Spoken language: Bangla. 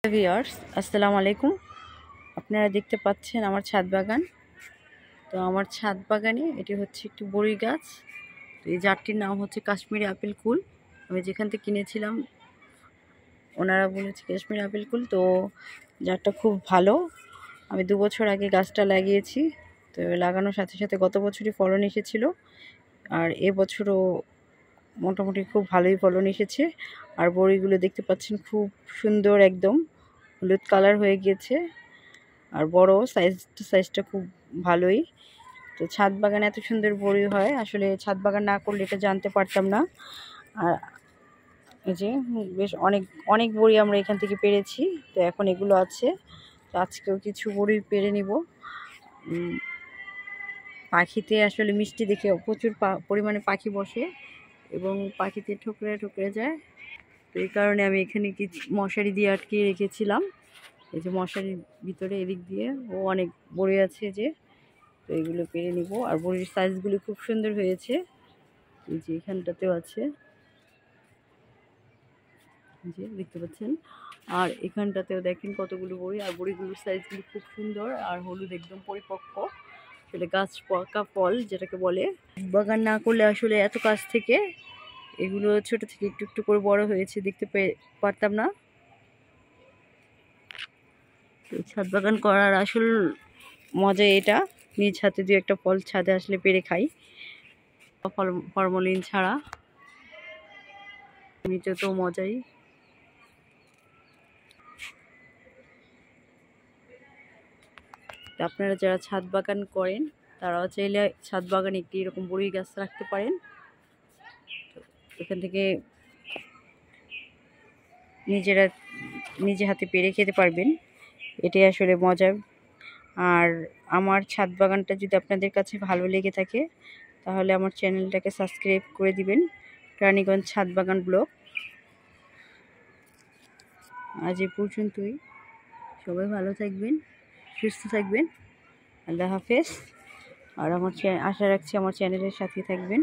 ভিউয়ার্স আসসালামু আলাইকুম। আপনারা দেখতে পাচ্ছেন আমার ছাদ বাগান। তো আমার ছাদ বাগানে এটি হচ্ছে একটি বড়ি গাছ। তো এই জাতটির নাম হচ্ছে কাশ্মীরি আপেল কুল। আমি যেখান থেকে কিনেছিলাম ওনারা বলেছে কাশ্মীরি আপেল কুল। তো জাতটা খুব ভালো। আমি 2 বছর আগে গাছটা লাগিয়েছি। তো লাগানোর সাথে সাথে গত বছরই ফলন এসেছিল, আর এবছরও মোটামুটি খুব ভালোই ফলন এসেছে। আর বড়িগুলো দেখতে পাচ্ছেন খুব সুন্দর, একদম হলুদ কালার হয়ে গিয়েছে, আর বড় সাইজটা খুব ভালোই। তো ছাদ বাগানে এত সুন্দর বড়ি হয়, আসলে ছাদ বাগান না করলে এটা জানতে পারতাম না। আর এই যে বেশ অনেক অনেক বড়ি আমরা এখান থেকে পেরেছি। তো এখন এগুলো আছে, তো আজকেও কিছু বড়ি পেরে নিব। পাখিতে আসলে মিষ্টি দেখে প্রচুর পরিমাণে পাখি বসে এবং পাখিতে ঠুকরে ঠুকরে যায়। তো এই কারণে আমি এখানে কিছু মশারি দিয়ে আটকে রেখেছিলাম। এই যে মশারির ভিতরে এদিক দিয়ে অনেক বড়ি আছে যে, তো এগুলো পেরে নিব। আর বড়ির সাইজগুলো খুব সুন্দর হয়েছে। এই যে এখানটাতেও আছে, যে দেখতে পাচ্ছেন। আর এখানটাতেও দেখেন কতগুলো বড়ি, আর বড়িগুলোর সাইজগুলো খুব সুন্দর আর হলুদ, একদম পরিপক্ক। আসলে গাছ পাকা ফল যেটাকে বলে। বাগান না করলে আসলে এত কাছ থেকে এগুলো ছোট থেকে একটু একটু করে বড় হয়েছে দেখতে পারতাম না। ছাদ বাগান করার আসল মজা এটা, নিজ হাতে দিয়ে একটা ফল ছাদে আসলে পেরে খাই, ফরমালিন ছাড়া। এমনিতে তো মজাই। আপনারা যারা ছাদ বাগান করেন তারাও চাইলে ছাদ বাগানে একটি এরকম বড়ি গাছ রাখতে পারেন। এখান থেকে নিজে হাতে পেরে খেতে পারবেন, এটাই আসলে মজা। আর আমার ছাদ বাগানটা যদি আপনাদের কাছে ভালো লেগে থাকে তাহলে আমার চ্যানেলটাকে সাবস্ক্রাইব করে দিবেন, রানীগঞ্জ ছাদ বাগান ব্লগ। আজ এ পর্যন্তই। সবাই ভালো থাকবেন, সুস্থ থাকবেন। আল্লাহ হাফেজ। আর আশা রাখছি আমার চ্যানেলের সাথে থাকবেন।